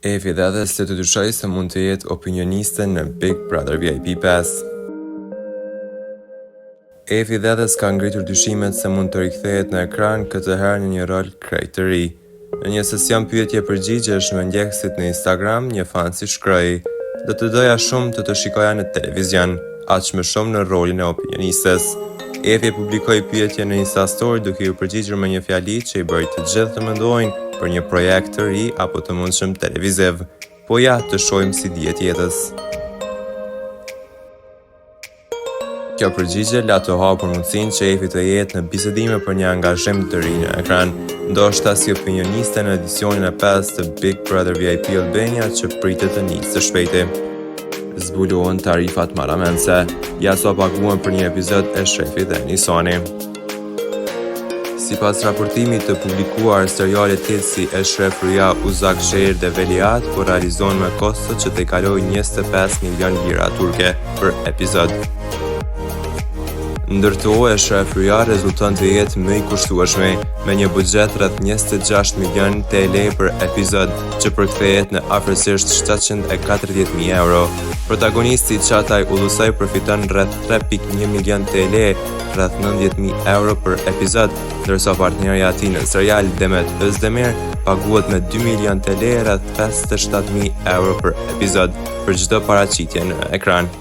Efi dhe edhe së të dyshoj se mund të jetë opinioniste në Big Brother VIP 5. Efi dhe edhe s'ka ngritur dyshimet se mund të rikthehet në ekran këtë herë në një rol krejt të ri. Në një sesion pyetje përgjigjesh me ndjekësit në Instagram, një fan si shkroi: "Do të doja shumë të shikoja në televizion, aq më shumë në rolin e opinionistes." Efi publikoi pyetje në Insta Story duke u përgjigjur me një fjali që i bëri të gjithë të mendojnë për një projekt të ri apo të mundshëm televiziv. Po ja, të shohim si dihet jetës. Kjo përgjigje la të hapur mundësinë që Efi të jetë në bisedime për një angazhim të ri në ekran, ndoshta si opinioniste në edicionin e 5 të Big Brother VIP Albania që pritet të nisë së shpejti. Zbuluan tarifat marramense, ja sa paguan për një episod e Shrefi dhe Nisani. Sipas raportimit të publikuar, serialet tjetër si Eshref Rüya, Uzak Şehir dhe Veliaht po realizohen me kosto që të kalojë 25 milion lira turke për episod. Ndërto Eshref Rüya rezulton të jetë më i kushtueshëm, me një buxhet rreth 26 milion TL për episod, që përkthehet në afërsisht 740.000 euro. Protagonisti Çağatay Ulusoy përfiton rreth 3.1 milion TL, rreth 90.000 euro për episod, ndërsa partnerja e tij në serial Demet Özdemir paguhet me 2 milion TL, rreth 57.000 euro për episod, për çdo paraqitje në ekran.